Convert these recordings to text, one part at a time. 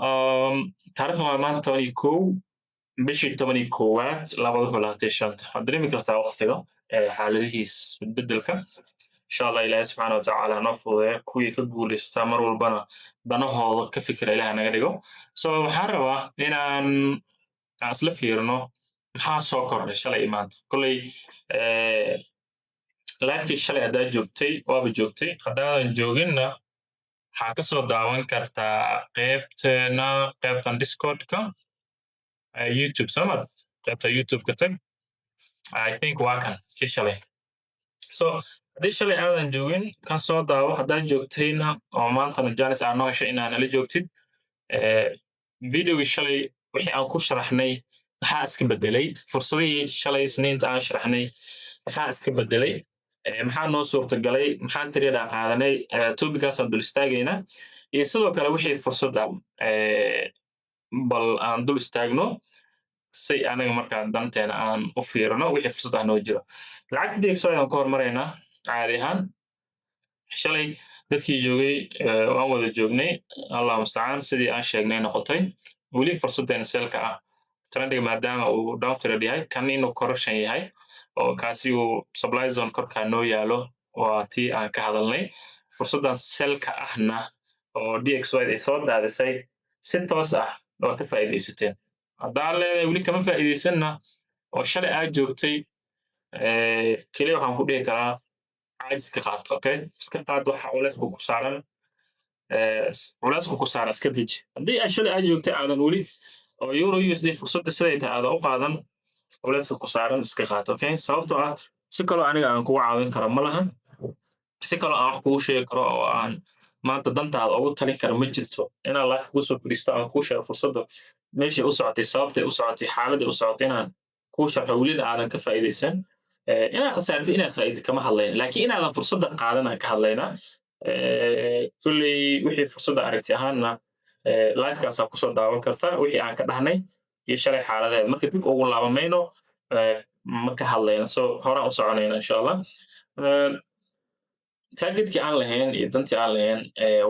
taariikhdu waa maanta 11 bishii 11aad 2025 waxaad dareemi kartaa waqtiga xaaladihiis bedbedelka insha allah ilaahay subxaana watacaala noo fududeeya kuwii ka guulaysta mar walbana danahooda ka fikira ilaah naga dhigo so waxaan rabaa inaan isla fiirino maxaa soo kordhay shalay iyo maanta kolley lifekii shalay haddaad joogtay waaba joogtay haddaadan jooginna waxaa ka soo daawan kartaa qaybtan discordka youtube soomad qaybta youtube-ka tag I think waa kan kii shalay so haddii shalay aadan joogin kan soo daawo haddaad joogtayna oo maantana janis aa noo heshay inaa nala joogtid videogii shalay wixii aan ku sharaxnay maxaa iska bedelay fursadihii shalay isniinta aan sharaxnay maxaa iska bedelay maxaa noo suurtagalay maxaan tiriyadaa qaadanay topicaasaan dul istaagaynaa iyo sidoo kale wixii fursadda bal aan dul istaagno si anaga markaa danteena aan u fiirino wixii fursad ah noo jiro lacagta DXY aan ku hormaraynaa caadi ahaan shalay dadkii joogay waan wada joognay allahu mustacaan sidii aan sheegnay noqotay weli fursaddeena seelka ah trendiga maadaama uu downtrend yahay kan inuu correction yahay oo kaasi uu supply zone korkaa noo yaalo waa tii aan ka hadalnay fursaddan seelka ahna oo DXY ay soo daadisay si toos ah oo ka faa'iidaysateen haddaan leedahay weli kama faa'iidaysanna oo shalay aad joogtay keliya waxaan ku dhihi karaa caajis iska qaad okay iska qaad waxa culeysku ku saaran iska deji haddii aad shalay aad joogtay aadan weli oo euro USD fursadda siday tahay aadan u qaadan culayska ku saaran iska qaad okay sababtoo ah si kaloo aniga aan kugu caawin karo ma lahan si kaloo aan wax kugu sheegi karo oo aan maanta dantaada ugu talin kara ma jirto inaan life kugu soo fadhiisto aan kuu sheego fursadda meeshay u socotay sababtay u socotay xaaladday u socotay inaan kuu sharxo welina aadan ka faa'iidaysan inaad khasaartay inaad faa'iida kama hadlayna laakiin inaadan fursadda qaadan aan ka hadlaynaa kulley wixii fursadda aragti ahaanna lifekaasaa kusoo daawan kartaa wixii aan ka dhahnay iyo shalay xaaladeed marka dib ugu laabamayno ma ka hadlayna so horaan u soconayna insha allah targetkii aan lahayn iyo dantii aan lahayn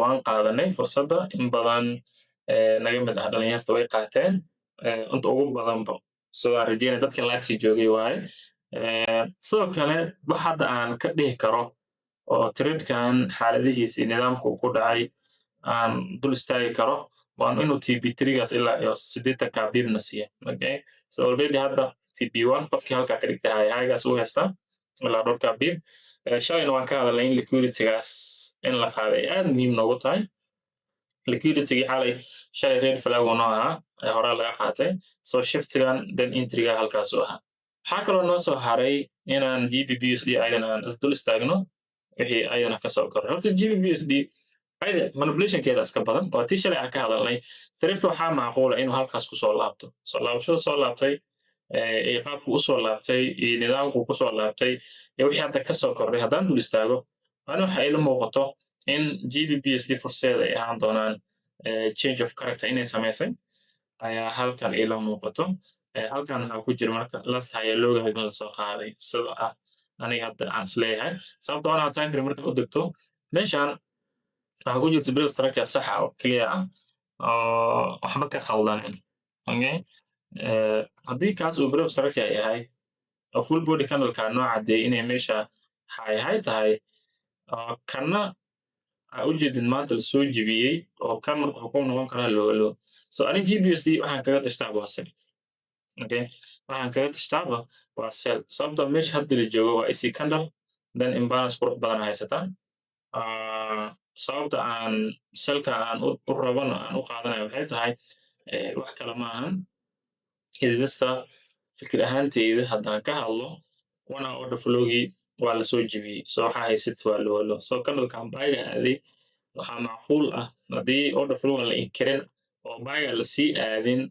waan qaadanay fursadda in badan naga mid ah dhalinyarta way qaateen inta ugu badanba sidaan rajeynaya dadka lifekii joogay waaye sidoo kale wax hadda aan ka dhihi karo oo trendkan xaaladihiis iyo nidaamku ku dhacay aan dul istaagi karo waan inuu TP3gaas ilaa iyo 80 kaabibna siiya okay so already hadda TP1 qofkii halkaa ka dhigtay haygaas uu haystaa ilaa dhowr kaabib shalayna waan ka hadalnay in liquiditygaas in la qaaday aad muhiim noogu tahay liquiditygii shalay red flag noo ahaa horaa laga qaatay so shiftigan then entryga halkaas u ahaa waxaa kaloo noo soo haray inaan GBPUSD ayadana aan isdul istaagno wixii ayadana ka soo koray horta GBPUSD ayada manipulationkeeda iska badan waa tii shalay aan ka hadalnay trendka waxaa macquula inuu halkaas kusoo laabto soo laabashada soo laabtay iyo qaabku u soo laabtay iyo nidaamku ku soo laabtay iyo wixii hadda ka soo kordhay haddaan dul istaago ani waxa ila muuqato in GBPUSD furseeda ay ahaan doonaan change of character inay samaysay ayaa halkan ila muuqato halkan waxaa ku jira marka last higher low in la soo qaaday sida ah aniga hadda aan isleeyahay sababtoo ah time frame marka u degto meeshaan waxaa ku jirta brief structure sax ah oo clear ah oo waxba ka khaldanin okay haddii kaas uu brief structure yahay oo full body candleka noo caddeeyay inay meesha high tahay kanna aa ujeedin maanta lasoo jibiyey oo kan marka wuxuu ku noqon karaa loolo so ani GBUSD waxaan kaga tashtaaba waa sel okay waxaan kaga tashtaaba waa sel sababtoo meesha hadda la joogo waa IC candle then imbalance qurux badan haysataa sababta aan selka aan u rabano aan u qaadanayo waxay tahay wax kale ma ahan isista fikir ahaanteyda haddaan ka hadlo one hour order flowgii waa lasoo jibiyey so waxaa haysat waa loolo so candlekan baaga aaday waxaa macquul ah haddii order flowgan la inkirin oo baaga lasii aadin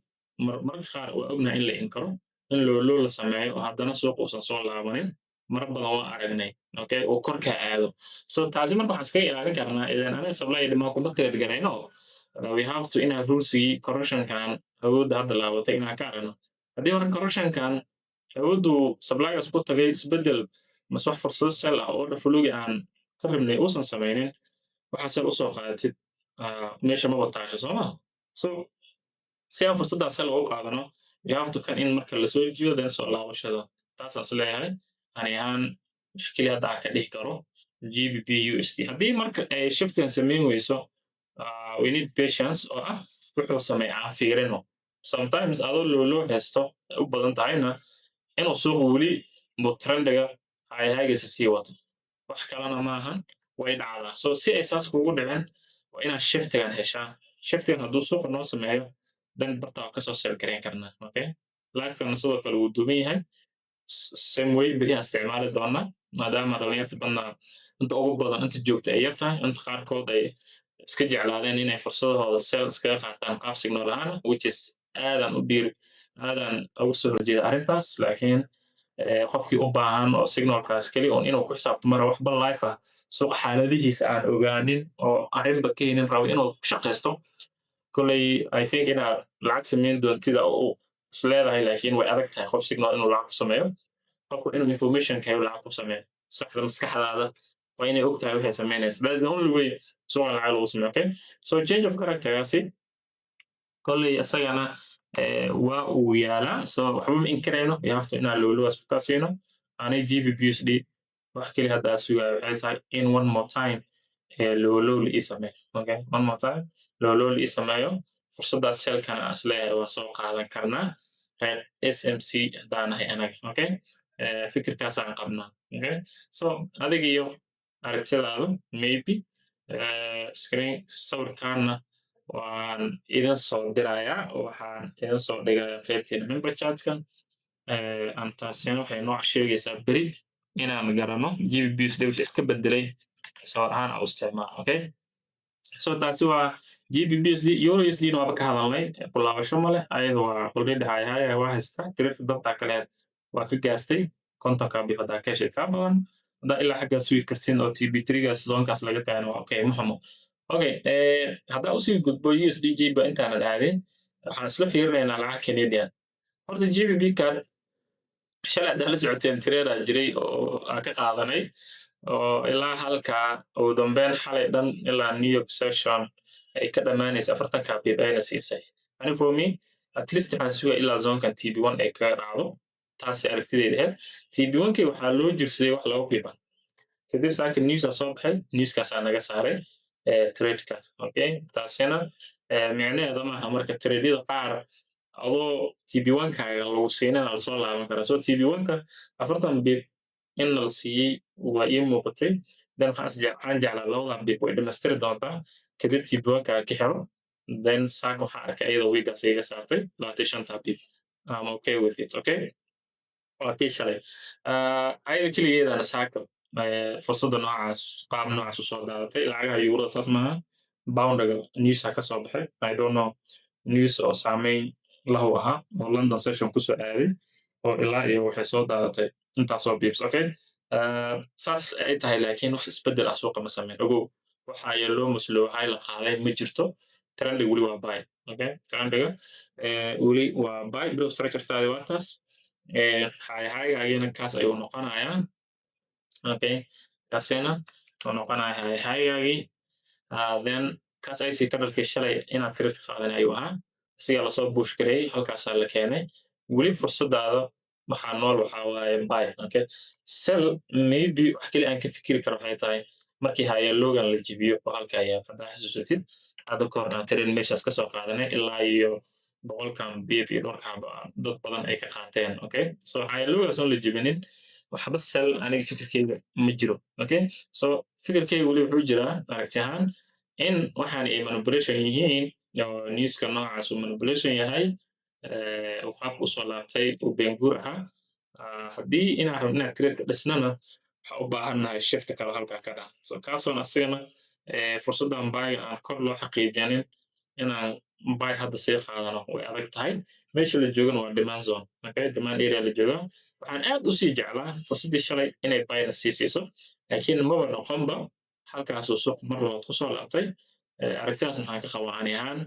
marmarka qaar waa ognahay in la inkaro in loolo la sameeyo oo haddana suuq uusan soo laabanin mar badan waa aragnay okay oo korka aado so taasi marka waxaan iskaga ilaalin karnaa idan anaga supply demand kuma trade garayno we have to inaan rulsigii correctionkan awoodda hadda laabatay inaan ka aragno haddii marka correctionkan awooddu supplygaas ku tagay isbedel mas wax fursado sell ah oo order flowgii aan ka rabnay uusan samaynin waxaa sell usoo qaadatid meesha ma wataasho soo ma so si aan fursaddaas sal ugu qaadano you have to kan in marka la soo jiyo then soo laabashada taasaan is leeyahay ani ahaan wax keliya hadda aan ka dhihi karo GBP USD haddii marka ay shiftan samayn weyso we need patience oo ah wuxuu sameeya aan fiirino sometimes adoo loo haysto u badan tahayna inuu suuqu weli trendiga haygiisa sii wato wax kalena maahan way dhacdaa so si ay saas kugu dhicin waa inaad shiftigan heshaa shiftigan hadduu suuqa noo sameeyo dan barta waa kasoo sel garayn karnaa okay lifekana sidoo kale wuu duuban yahay same way beri aan isticmaali doonaa maadaama dhalinyarta badnaa inta ugu badan inta joogta ay yar tahay inta qaarkood ay iska jeclaadeen inay fursadahooda sel iskaga qaataan qaab signal ahaan which is aadan u dhiiri aadan ugu soo horjeeda arrintaas laakiin qofkii u baahan oo signalkaas keliya un inuu ku xisaabtamaro waxba life ah suuqa xaaladihiisa aan ogaanin oo arrinba keenin rabo inuu ku shaqaysto kolley I think inaad lacag samayn doontida uu is leedahay laakiin way adag tahay qof signal inuu lacag ku sameeyo qofku inuu informationka hayo lacag ku sameeyo saxda maskaxdaada waa inay og tahay waxay samaynaysa that's the only way suuqa lacag lagu sameeyo okay so change of charactergaasi kolley isagana waa uu yaalaa so waxba ma inkarayno you have to inaa lowlowaas ka siino aanay GBP USD wax keliya hadda sugayo waxay tahay in one more time lowlow la ii sameeyo okay one more time lowlow la ii sameeyo fursaddaas selkan aan is leeyahay waa soo qaadan karnaa reer SMC haddaanahay anaga okay fikirkaasaan qabnaa okay so adiga iyo aragtidaadu maybe screen sawirkaana waan idin soo dirayaa waxaan idin soo dhigayaa qaybteena member chatkan taasina waxay noo sheegaysaa beri inaan garano GBP USD wixii iska bedelay sawir ahaan aan u isticmaalo okay so taasi waa GBP USD Euro USD na waaba ka hadalnay ku laabasho ma leh ayada waa already haya waa haystaa tirada dadka kale waa ka gaartay kontonka bi haddaa ka heshay ka badan haddaa ilaa xaggaa sugi kartin oo TB3gaas zoonkaas laga taagno okay muxumo okay haddaa usii gudbo USDJ ba intaanan aadin waxaan isla fiirinaynaa lacag Canadian horta GBP card shalay haddaa la socoteen tireedaa jiray oo aan ka qaadanay oo ilaa halkaa ugu dambeyn xalay dhan ilaa New York session ay ka dhammaanaysa afartanka bib ayna siisay ani for me at least waxaan sugaa ilaa zoonkan TB1 ay kaga dhacdo taasi aragtidayda ahayd TB1kii waxaa loo jirsaday wax lagu biban kadib saaka newsaa soo baxay newskaasaa naga saaray tradeka okay taasina micnaheeda maaha marka tradeyada qaar adoo TB1kaaga lagu siinana lasoo laaban karaa so TB1ka afartan bib in la siiyey waa ii muuqatay then waxaan jeclaa labada bib way dhammaystiri doontaa kadib TB1kaaga ka xiro then saaka waxaan arkay iyadoo wiigaas iga saartay 25 bib I'm okay with it okay waa tii shalay ayada keligeedana saaka fursadda noocaas qaab noocaas u soo daadatay lacagaha yuurada saas maaha boundaga newsa ka soo baxay I don't know news oo saameyn lahu ahaa oo London session kusoo aaday oo ilaa iyo waxay soo daadatay intaasoo biibs okay saas ay tahay laakiin wax isbedel ah suuqa ma sameyn ogow waxa ay loo masloohay la qaaday ma jirto trendiga weli waa buy okay trendiga weli waa buy bro structure-taadi waa taas haygaagina kaas ayuu noqonayaa okay kaasina wuxuu noqonayaa haygaagii then kaas ay sii ka dhalkay shalay inaad tirid ka qaadan ayuu ahaa isigaa lasoo buush gareeyey halkaasaa la keenay weli fursaddaada waxaa nool waxaa waaye buy okay sell maybe wax keli aan ka fikiri karo waxay tahay markii haya logan la jibiyo oo halka ayaa haddaa xasuusatid hadda ka hor aan tirin meeshaas kasoo qaadanay ilaa iyo boqolkan bib iyo dhowrka dad badan ay ka qaateen okay so haya logaas oon la jibinin waxba sell aniga fikirkeyga ma jiro okay so fikirkeyga weli wuxuu jiraa aragti ahaan in waxaan ay manipulation yihiin oo newska noocaas uu manipulation yahay uu qaabka usoo laabtay uu beenguur ahaa haddii inaan rabno inaan tireedka dhisnana waxaa u baahannahay shifta kale halkaa ka dhaca so kaasoon asigana fursaddan baaga aan kor loo xaqiijinin inaan buy hadda sii qaadano way adag tahay meesha la joogana waa demand zone okay demand area la joogaa waxaan aad u sii jeclaa fursaddii shalay inay buyna sii siiso laakiin maba noqonba halkaasuu suuq mar labaad kusoo laabtay aragtidaas maxaan ka qabaa ani ahaan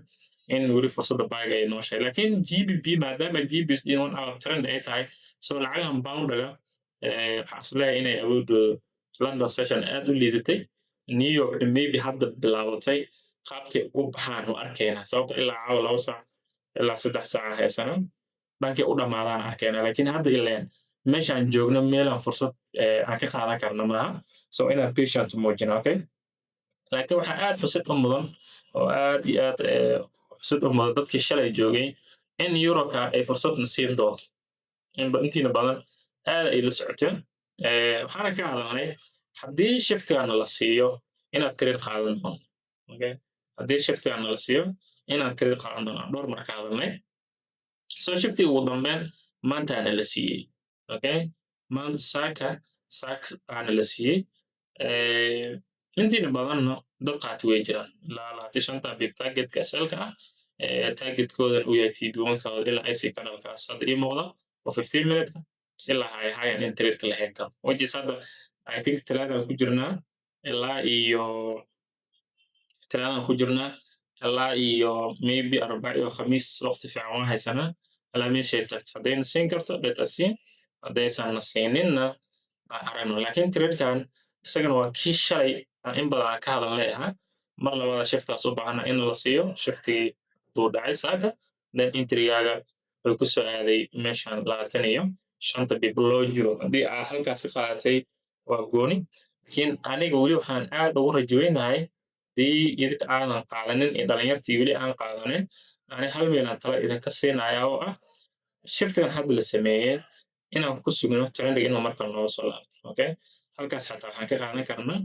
in weli fursadda buyga ay nooshahay laakiin GBP maadaama GBP in 1 hour trend ay tahay so lacagahan boundaga waxaa isleeyahay inay awoodooda London session aad u liidatay New York maybe hadda bilaabatay qaabkay ugu baxaan u arkaynaa sababta ilaa caawa 2 saac ilaa 3 saac haysana dhankay u dhamaadaan arkeena laakiin hadda ileen meeshaan joogno meelaan fursad aan ka qaadan karno maaha so inaan patient muujino okay laakiin waxaa aad xusid u mudan oo aad iyo aad xusid u mudan dadkii shalay joogay in Euroka ay fursadna siin doonto intiina badan aad ay la socoteen waxaana ka hadalnay haddii shiftigana la siiyo inaad trade qaadan doon okay haddii shiftigana la siiyo inaan trade qaadan doon dhowr mar ka hadalnay so shiftiga ugu dambeyn maantaana la siiyey okay maanta saaka aana la siiyey intiina badanna dad qaati way jiraan ilaa 25 bib targetka selka ah targetkoodan uu yahay TB1kooda ilaa IC kanalkaas hadda ii muuqda oo 15 minute ilaa hayan in trade la heli karo which is hadda I think talaadaan ku jirnaa ilaa iyo talaadaan ku jirnaa ilaa iyo maybe arbac iyo khamiis waqti fiican waan haysanaa ilaa meeshay tagto haddayna siin karto let us see haddaysan na siininna aragno laakiin tradekan isagana waa kii shalay in badan aan ka hadalnay ahaa mar labada shiftaas u baahana in la siiyo shiftigii duu dhacay saaka then intrigaaga wuxuu ku soo aaday meeshan 25 bib loo jiro haddii aad halkaas ka qaadatay waa gooni laakiin aniga weli waxaan aad ugu rajoweynahay dii idinka aanan qaadanin iyo dhalinyartii weli aan qaadanin ani hal meelaan tala idinka siinaya oo ah shiftigan hadda la sameeyey inaan ku sugno trendiga inuu marka nooga soo laabto okay halkaas xataa waxaan ka qaadan karnaa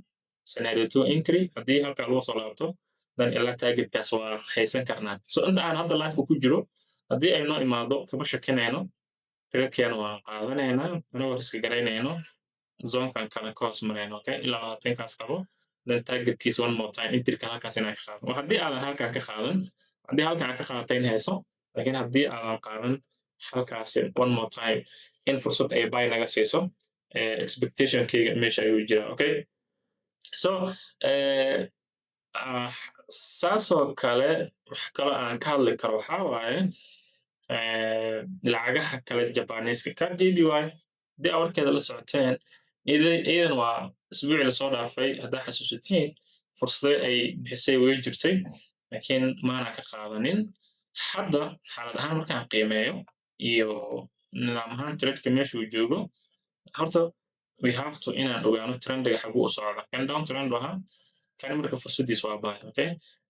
scenario 2 entry haddii halkaa loo soo laabto dan ilaa targetkaas waa haysan karnaa so inta aan hadda life ku jiro haddii ay noo imaado kama shakinayno tradekeena waan qaadanaynaa anagoo riska garaynayno zonkan kale ka hoos marayno okay ilaa 20kaas qabo then targetkiis one more time entryka halkaas inaan ka qaado haddii aadan halkaan ka qaadan haddii halkaan ka qaadatay in hayso laakiin haddii aadan qaadan halkaas one more time in fursad ay buy naga siiso expectationkayga meesha ayuu jiraa okay so saasoo kale wax kaloo aan ka hadli karo waxaa waaye lacagaha kale jabaaniiska ka JPY haddii awarkeeda la socoteen iidan waa isbuucii lasoo dhaafay haddaa xasuusatiin fursado ay bixisay way jirtay laakiin maana ka qaadanin hadda xaalad ahaan markaan qiimeeyo iyo nidaam ahaan tradeka meeshuu joogo horta we have to inaan ogaano trendiga xaguu u socda kan down trend ahaa kan marka fursadiis waa buy okay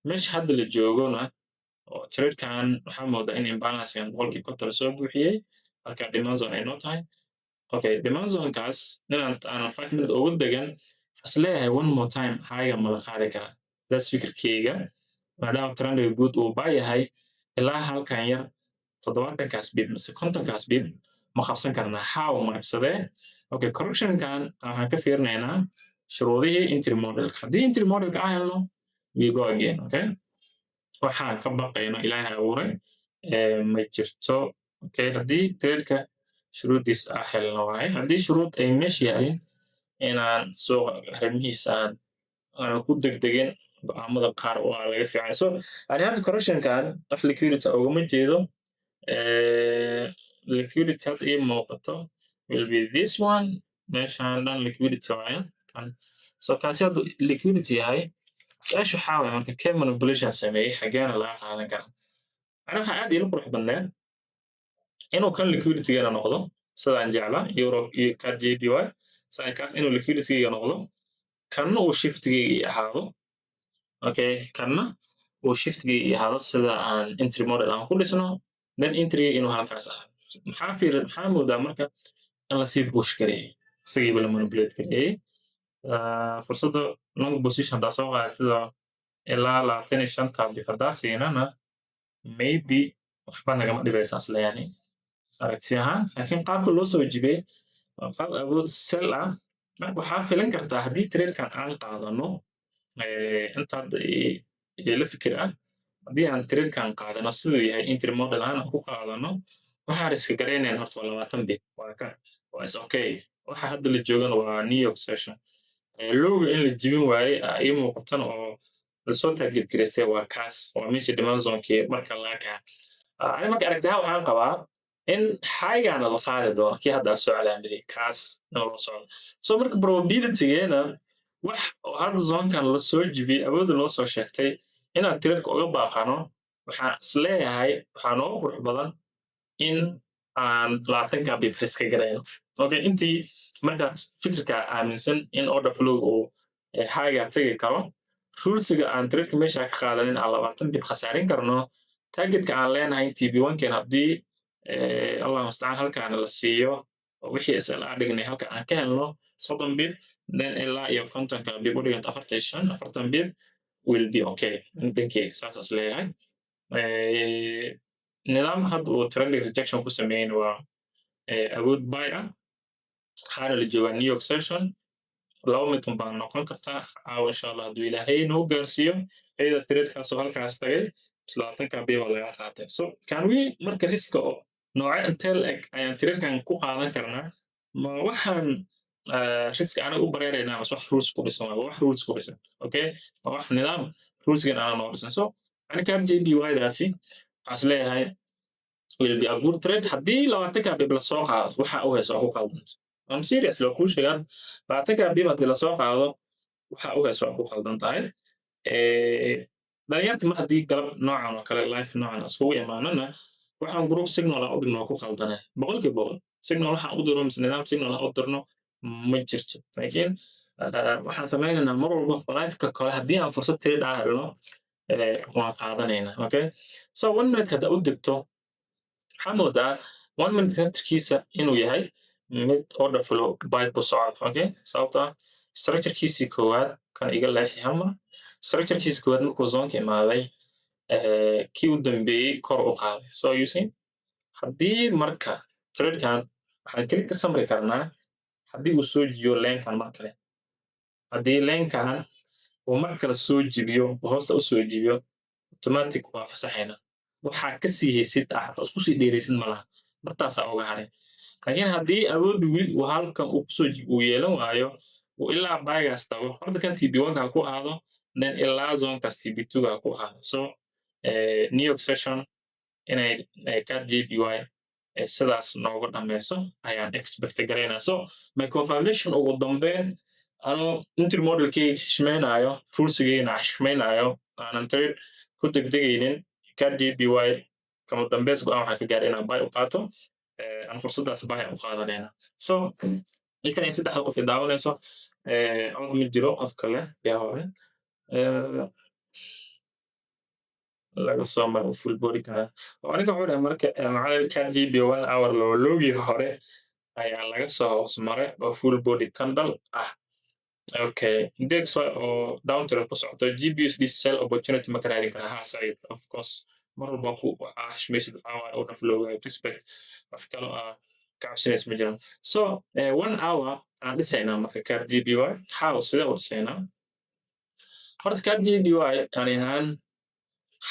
meesha hadda la joogona oo tradekan waxaa moodaa in imbalancegan boqolkii konton lasoo buuxiyey halka demand zone ay noo tahay okay demand zonekaas inaan 5 minute ugu degan isleeyahay one more time haaga mala qaadi karaa daas fikirkeyga maadaama trendiga guud uu baayahay ilaa halkan yar 70kaas bib mise 50kaas bib ma qabsan karnaa how maragsadee okay correctionkan waxaan ka fiirinaynaa shuruudihii entry model haddii entry modelka aan helno we go again okay waxaan ka baqayno ilaahay abuuray ma jirto okay haddii tradeka shuruudiis aan helno waaye haddii shuruud ay meesha yaalin inaan suuqa arrimihiisa aan ku degdegin go'aamada qaar waa laga fiican so ani hadda correctionkan wax liquidity uguma jeedo liquidity hadda ii muuqato will be this one meeshaan dhan liquidity waaye kan so kaasi haddu liquidity yahay su-aasha waxaa waaye marka kee manipulation sameeyey xageena laga qaadan kara ani waxaa aad iila qurux badneed inuu kan liquiditygeena noqdo sidaan jeclaa euro iyo ka JPY sidaan kaas inuu liquiditygeyga noqdo kanna uu shiftigeyga ahaado okay kanna uu shiftigeyga ahaado sida aan entry model aan ku dhisno then entryga inuu halkaas ahaado maxaa moodaa marka in lasii bush gareeyey isagiiba la manipulate gareeyey fursadda long position haddaa soo qaadatida ilaa 25 bib haddaa siinana maybe waxba nagama dhibaysaas leeyani aragti ahaan laakiin qaabka loo soo jibey waa qaab awood sell ah marka waxaa filan kartaa haddii tradekan aan qaadano inta hadda la fikir ah haddii aan tradekan qaadano siduu yahay entry model aan ku qaadano waxaan riska garaynayn horta waa 20 bib waa kan waa is okay waxa hadda la joogana waa New York session looga in la jibin waaye ii muuqatan oo lasoo target gareystay waa kaas waa meesha demand zonekii marka laga kaa ani marka aragtiha waxaan qabaa in haygana la qaadi doono kii hadda soo calaamaday kaas noo socdo so marka probabilitygeena wax oo hadda zonkan la soo jibiyey awoodda loo soo sheegtay inaan trade uga baaqano waxaan isleeyahay waxaa noogu qurux badan in aan 20ka bib riska garayno. Okay, intii markaas fikirka aaminsan in order flow uu high tagi karo, rulesiga aan trade meesha ka qaadanin aan 20 bib khasaarin karno, targetka aan leenahay TB1 haddii Allah musta'an halkaan la siiyo oo wixii SLR dhignay halka aan ka helno 30 bib, then ilaa iyo 50ka bib u dhiganta 45 bib will be okay. Ninkii saas isleeyahay. nidaamka hadda uu trending rejection ku sameeyeen waa awood buy ah, waxaana la joogaa New York session. laba mid un baan noqon kartaa caawa insha allah hadduu ilaahay noo gaarsiiyo iyada tradekaasoo halkaas tagay 20ka bib laga qaatay. So can we marka riska oo nooca intee eg ayaan tradekan ku qaadan karnaa? Ma waxaan riska aniga u bareeraynaa mas wax rules ku dhisan waa wax rules ku dhisan. Okay, ma wax nidaam rulesgan aan noo dhisan. So aniga JBY daasi waxaas leeyahay will be a good trade haddii 20ka bib la soo qaado waxa uu hayso ku qaldanta. I'm serious loo ku sheegan 20ka bib haddii la soo qaado waxa uu hayso ku qaldan tahay. dhalinyarta mar haddii galab noocan oo kale life noocan iskugu imaanana waxaan group signal u dhigno ku qaldana boqolkiiba boqol signal waxaan u diro nidaam signal u dirno ma jirto. Laakiin waxaan sameynaynaa mar walba life-ka kale haddii aan fursad trade ah helno waan qaadanaynaa. Okay, so 1 minute hadda u digto waxaa moodaa 1 minute factorkiisa inuu yahay mid order flow buy ku socdo. Okay, sababta structurekiisii koowaad kan iga leexi hama structurekiisii koowaad markuu zoonka imaaday kii u dambeeyey kor u qaaday. So you see haddii marka tradekan waxaan keli ka samri karnaa haddii uu soo jiyo leenkan mar kale, haddii leenkan uu mar kale soo jibiyo hoosta u soo jibiyo automatic waa fasaxayna waxaa ka sii haysid isku sii dheeraysid malaha martaasaa uga haray. laakiin haddii awood wili uu halkan uu kusoo uu yeelan waayo uu ilaa buygaas tago horta kan TB1 ku aado then ilaa zonkaas TB2 ku aado. So New York session inay ka JBY sidaas nooga dhameyso ayaan expect garaynaa. So my confirmation ugu dambeyn anoo entry modelkii xishmeynayo rulesigeena xishmeynayo aanan trade ku degdegaynin ka JBY kama dambeys go'aan waxaan ka gaaray inaan buy u qaato aan fursadaas buy u qaadanayna. So ikan ay saddex qof daawanayso cod mid jiro qof kale yaa hore laga soo maro full body kana aniga wuxuu dhahay marka macallin ka JBY 1 hour loo loogi hore ayaa laga soo hoos maray oo full body candle ah. Okay, index oo down trend ku socoto GBUSD sell opportunity ma ka raadin karaa? Ha side of course mar walba ku hashmaysid order flow respect wax kale cabsinays ma jiraan. So 1 hour aan dhisaynaa marka ka JBY how sida u dhisaynaa horta ka JBY aan ahaan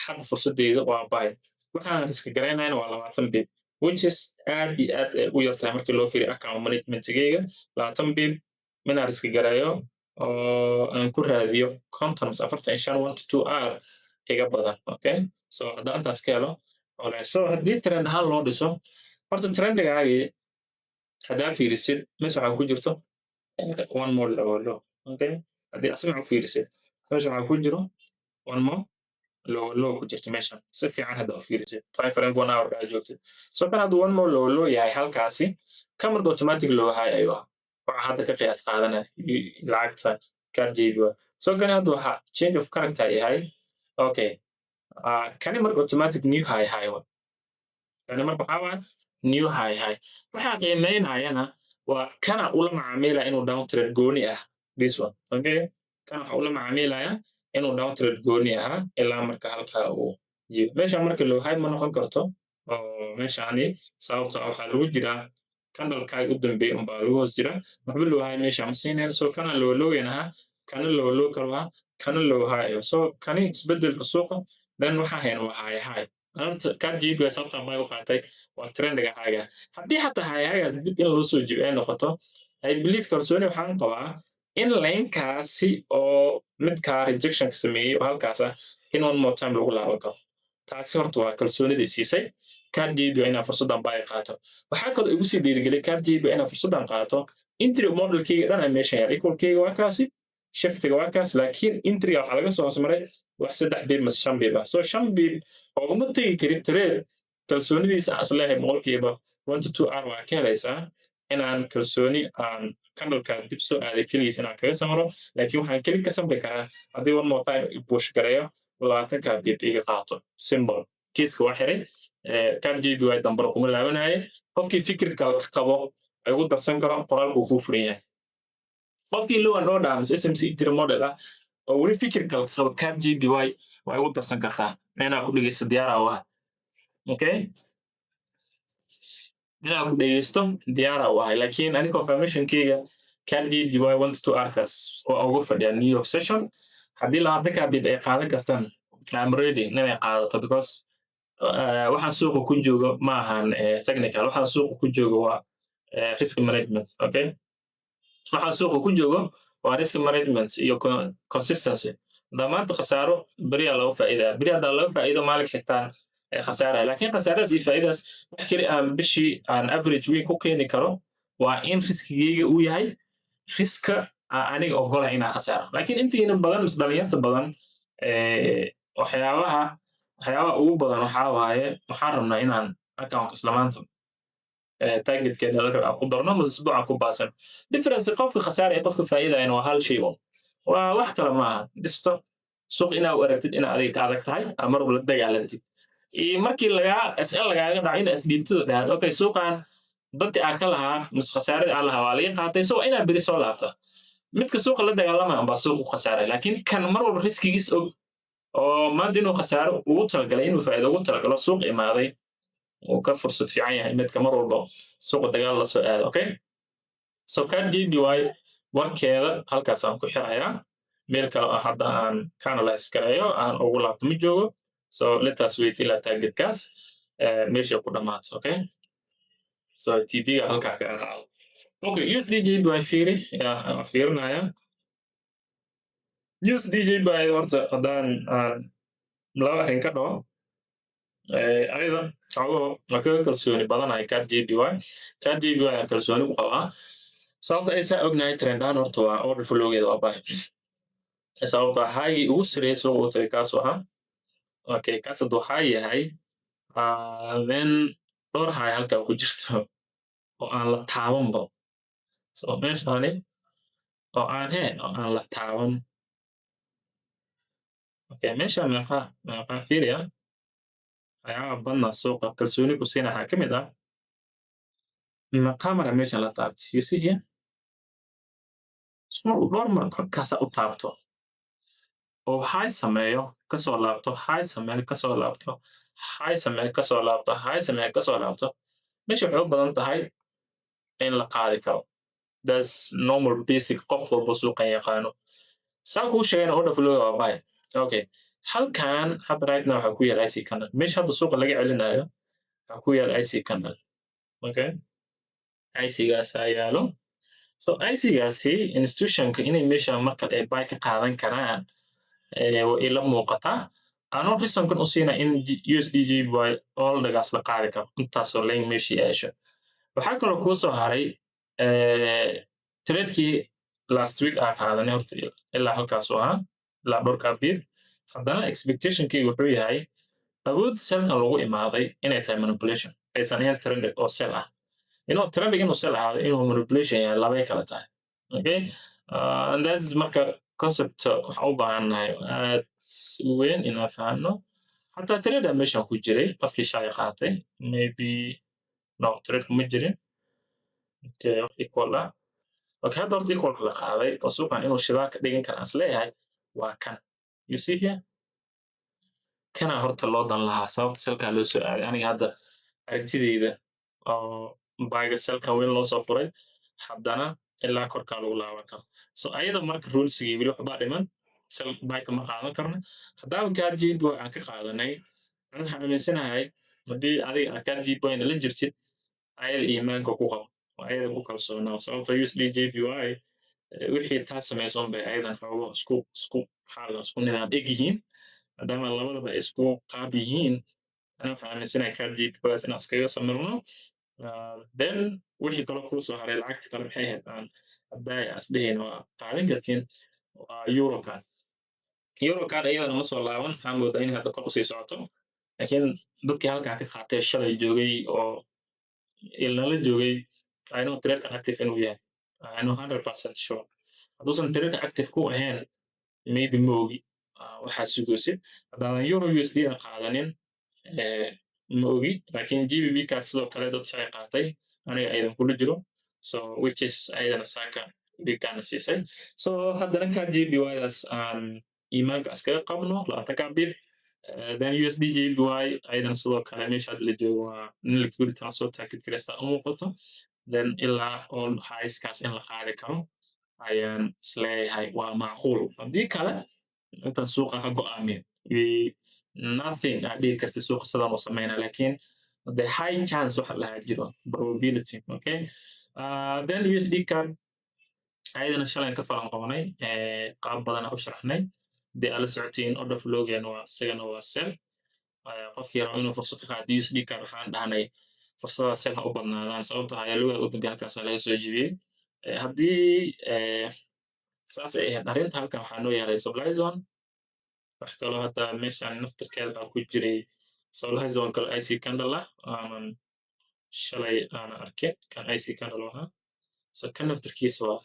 xaq fursadeeda waa buy waxaan riska garaynayna waa 20 bib which is aad iyo aad u yartahay markii loo fiiriyo account managementgayga 20 bib mina riska garayo oo aan ku raadiyo content 45 1 to 2 hour iga badan. Okay, so hadda intaas ka helo so haddii trend ahaan loo dhiso horta trendigaagii haddaa fiirisid meesha waxaa ku jirto 1 more low. Okay, haddii asagana u fiirisid meesha waxaa ku jiro 1 more low ku jirto meesha si fiican hadda u fiirisid time frame 1 hour gaa joogtid. So kan hadduu 1 more low yahay halkaasi kamar automatic low high ayuu waxa hadda ka qiyaas qaadanaya lacagta ka JBY. So kan hadduu change of character yahay okay kani marka automatic new high kani marka waxaa waa new high waxaa qiimeynayana waa kana ula macaamilaya inuu down trend gooni ah this one. Okay, kana waxa ula macaamilaya inuu down trend gooni ah ilaa marka halka uu jiyo meesha marka low high ma noqon karto oo meeshaani sababta waxaa lagu jiraa candle ka u dambeeyay un baa lagu hoos jira waxba low high meesha ma siinayno. So kana low yana kana low karwa kana low high. So kani isbedelka suuqa then waxa hayn waa high horta ka JBY sababta buy u qaatay waa trendiga high haddii xataa high dib in loo soo jibo ay noqoto I believe kalsooni waxaan qabaa in leenkaasi oo midka rejection sameeyay oo halkaas in one more time lagu laaban karo taasi horta waa kalsoonida siisay ka JBY inaa fursadan buy qaato. waxaa kaloo igu sii dhiirigeliyay ka JBY inaa fursadan qaato entry modelkayga dhan ay meesha yaal equalkayga waa kaasi shiftiga waa kaas laakiin entryga waxaa laga soo hoos maray wax 3 bib mas 5 bib. So 5 bib oguma tegi karin trade kalsoonidiisa aan isleeyahay boqolkiiba 1 to 2 hour waa ka helaysaa inaan kalsooni aan candlekaan dib soo aaday keligiis inaan kaga samro laakiin waxaan keli ka samri karaa haddii one more time bush gareeyo 20 bip iga qaato symbol kiiska waa xiray kan jby dambara kuma laabanaye qofkii fikirka qabo ay ugu darsan karo qoraalku kuu furan yahay qofkii low and order mise smc tiri model ah oo weli fikirka qabo kan jby waa ugu darsan kartaa inaa ku dhegeysto diyaara u ah okay inaa ku dhegeysto diyaara u ahay laakiin ani confirmationkeyga kan jby 1 to 2 hours oo ugu fadhiya new york session haddii 20 bip ay qaadan kartaan I'm ready inay qaadato because waxaan suuqa ku joogo ma ahan technical waxaan suuqa ku joogo waa risk management okay waxaan suuqa ku joogo waa risk management iyo consistency damaanta khasaaro beriyaa laga faa'iidaa beri haddaa laga faa'iido maalin xigtaan khasaaraya laakiin khasaaradaas iyo faa'iidaas wax keli aan bishii aan average week ku keeni karo waa in riskigeyga uu yahay riska aniga ogolahay inaa khasaaro laakiin intiina badan mis dhalinyarta badan waxyaabaha ugu badan waxaa waaye waxaan rabnaa inaan account isla maanta targetkeena la rabaa ku darno mas isbuuca ku baasan difference qofka khasaara iyo qofka faa'iidayna waa hal shay waa wax kale maaha dhisto suuq inaa u aragtid inaa adiga ka adag tahay ama mar la dagaalantid iyo markii sl lagaaga dhaco inaa isdhiibtado dhahaad okay suuqan dadki aan ka lahaa mis khasaaradii aan lahaa waa laga qaatay so inaa beri soo laabta midka suuqa la dagaalamaya baa suuq u khasaaray laakiin kan mar walba riskigiis og oo maanta inuu khasaaro ugu talagalay inuu faa'iido ugu talagalo suuq imaaday uu ka fursad fiican yahay midka mar walba suuqa dagaal la soo aado okay so kan jby warkeeda halkaasaan ku xirayaa meel kale oo hadda aan canalize gareeyo aan ugu laabto ma joogo so let us wait ilaa targetkaas meesha ku dhammaato okay so tb-ga halkaa ka qaado okay usd jby fiiri yaa fiirinaya usd jby horta haddaan laba arrin ka dhaho ayada xogo waa kaga kalsooni badanahay kan jby aan kalsooni ku qabaa sababta ay saa ognahay trendahan horta waa order flowgeeda waa bahay sababta haagii ugu sareeyay suuqa u tagay kaasoo ahaa okay kaas hadduu haa yahay then dhowr haay halkaa ku jirto oo aan la taabanba so meeshaani oo aan la taaban okay meesha meeqaa fiiriya waxyaaba badna suuqa kalsooni ku siina waxaa ka mid ah maqamara meesha la taabtay you see here markuu dhowr mar korkaasa u taabto oo hay sameeyo kasoo laabto hay sameeyo kasoo laabto hay sameeyo kasoo laabto hay sameeyo kasoo laabto meesha waxay u badan tahay in la qaadi karo that's normal basic qof walba suuqan yaqaano saa kuu sheegayna order flow waa bahay okay halkan hadda right now waxaa ku yaal ic canal meesha hadda suuqa laga celinayo waxaa ku yaal ic canal okay icgaasaa yaalo so icgaasi institutionka inay meesha marka ay buy ka qaadan karaan ila muuqataa anoo risonkan u siina in usd jby oldagaas la qaadi karo intaasoo lane meeshii yeesho waxaa kaloo kuu soo haray tradekii last week aa qaadanay horta ilaa halkaasuu ahaa ilaa dhowrkaa bid haddana expectationkeyga wuxuu yahay awood selkan lagu imaaday inay tahay manipulation aysan ahayn trended oo sell ah trending inuu sell ahaado inuu manipulation yahay labay kala tahay okay and that's marka concept waxaan u baahannahay aad weyn inaan fahanno xataa trader meeshan ku jiray qofkii shalay qaatay maybe no trade kuma jirin okay equal ah okay hadda horta equalka la qaaday oo suuqan inuu shidaal ka dhigan kara as leeyahay waa kan you see here kana horta loo dan lahaa sababta selkaa loo soo aaday aniga hadda aragtideyda oo baaga selkan weyn loo soo furay haddana ilaa korkaa lagu laaban karo so ayada marka rulsigii weli waxbaa dhiman sel bayka ma qaadan karno haddaaba kaarjid way aan ka qaadanay an waxaan aaminsanahay haddii adiga aa kaarjid wayna la jirtid ayada iimaanka ku qabo oo ayada ku kalsoonaa sababta usd jpy wixii taa samayson bay ayadan xoogo isku nidaam eg yihiin maadaama labadaba isku qaab yihiin ana waxaan aaminsanahay kaarjid bas inaan iskaga samirno then wixii kaloo kuu soo haray lacagta kale maxay ahayd aan hadday asdhihin waa qaadan kartiin waa eurocard iyadana ma soo laaban waxaan moodaa in hadda kor usii socoto laakiin dadkii halkaa ka qaatay shalay joogay oo ilnala joogay I know tradekan active inuu yahay. I know 100% sure. Hadduusan tradekan active ku ahayn maybe ma ogi waxaa sugaysid haddaadan euro USD na qaadanin ma ogi laakiin GBP card sidoo kale dad shalay qaatay aniga aydan kula jiro so which is ayadana saaka bigana siisay so haddana ka GBY-daas aan iimaanka iskaga qabno labaatanka bib then USD JPY ayadana sidoo kale meesha hadda la joogo waa in liquidity aan soo target gareysta u muuqato then ilaa all highskaas in la qaadi karo ayaan isleeyahay waa macquul haddii kale inta suuqa ha go'aamiyo nothing aad dhihi kartid suuqa sidaan u sameyna laakiin the high chance waxa lahaa jiro probability okay then USD card ayadana shalan ka falan qabanay qaab badan u sharaxnay dee ala socotiin order flowgan waa isagana waa sell qofkii rabo inuu fursad ka qaato USD card waxaan dhahnay fursadaha sell ha u badnaadaan sababtoo ah lugaha u dambeeya halkaas laga soo jibiyey haddii saas ay ahayd arrinta halkan waxaa noo yaalay supply zone wax kaloo hadda meeshaan naftirkeeda waxaa ku jiray supply zone kale IC candle ah aanan shalay aan arkin kan IC candle ahaa so kan naftirkiisa waa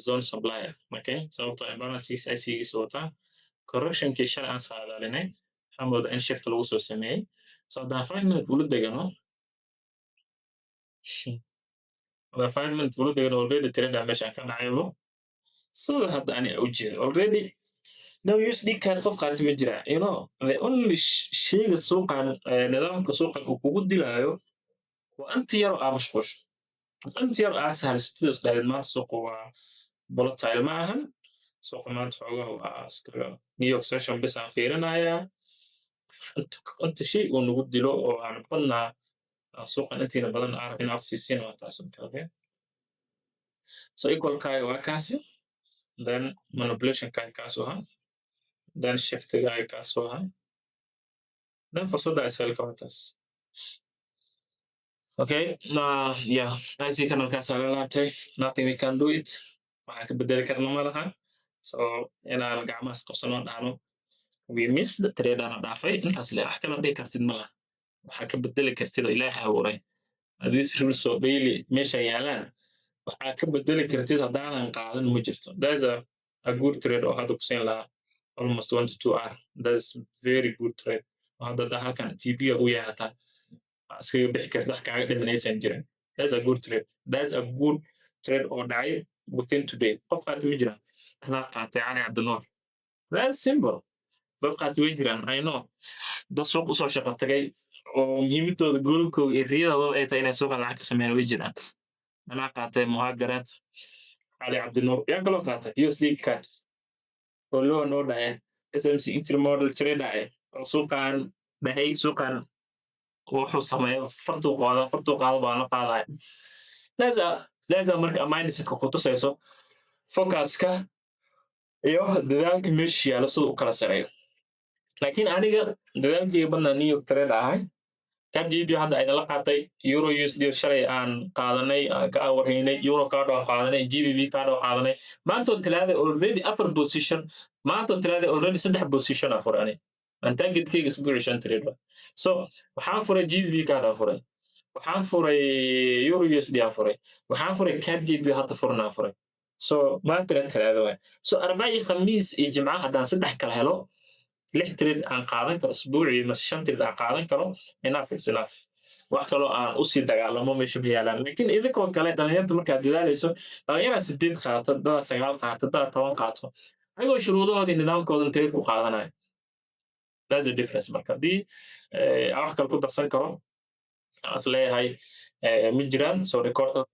zone supply ah okay sababtoo ah balancekiisa IC-giisa wataa correctionkii shalay aan saadaalinay waxaa moodaa in shift lagu soo sameeyey so haddaan 5 minute ula degano haddaan 5 minute ula degano already trader meeshaan ka dhacaybo sida hadda ani u jeedo already no USD card qof qaati ma jira you know the only shayga suuqan nidaamka suuqan uu kugu dilaayo waa inta yar aa mashquusho inta yar aa sahlaysatada isdhahayd maanta suuqa waa volatile ma ahan suuqa maanta xoogaha waa iskaga New York session bis aan fiirinayaa inta shay uu nagu dilo oo aan badnaa suuqan intiina badan aan in aqsiisiin waa taas okay so equal kaaga waa kaasi then manipulation kaaga kaas ahaa then shift kaaga kaas ahaa then fursadda isfaalka waa taas okay yeah IC kanalkaas la laabtay nothing we can do it waxaan ka bedeli karna ma laha so inaan gacmahaas qabsano dhahno we missed the trade aan dhaafay intaas le wax kala dhihi kartid ma laha waxaa ka bedeli kartid oo ilaahay abuuray these rules oo daily meesha yaalaan waxaa ka bedeli kartid haddaanan qaadan ma jirto that's a good trade oo hadda ku siin lahaa almost 1 to 2 hour that's very good trade oo hadda halkan TP u yahay hataa iskaga bixi kartid wax kaaga dhimanaysan jirin that's a good trade that's a good trade oo dhacay within today qof qaati way jiraan anaa qaatay cali cabdinuur that's simple dad qaati way jiraan I know dad suuq usoo shaqo tagay oo muhiimadooda goolkooda iyo riyadooda ay tahay inay suuqa lacag ka sameeyaan way jiraan anaa qaatay muhaagaraad cali cabdinuur yaa kaloo qaatay USD card oo loo noo dhacay SMC intermodal trade dhacay oo suuqan dhahay suuqan wuxuu sameeyo fartuu qaado baa la qaadaya laza marka mindsetka ku tusayso focuska iyo dadaalka meesha yaalo sida u kala sareeyo laakiin aniga dadaalkayga badnaa New York trade ahay KGB hadda ayna la qaatay euro USD shalay aan qaadanay ka warhaynay euro card oo qaadanay GBP card oo qaadanay maanta talaada already upper position maanta talaada already 3 position afurani aan targetkayga isbuuci 5 trade so waxaan furay GBP card afuray waxaan furay euro USD afuray waxaan furay KGB hadda furna afuray so maanta talaada way so arbacii khamiis iyo jimcaha hadaan 3 kala helo 6 trade aan qaadan karo isbuuci ma 5 trade aan qaadan karo enough is enough wax kaloo aan u sii dagaalamo meesha ma yaalaan laakiin idinkoo kale dhalinyarta markaad dadaalayso dhalinyara 8 qaato dada 9 qaato dada 10 qaato ayagoo shuruudahoodii nidaamkoodan trade ku qaadanayo that's the difference marka haddii wax kale ku darsan karo as leeyahay ma jiraan so record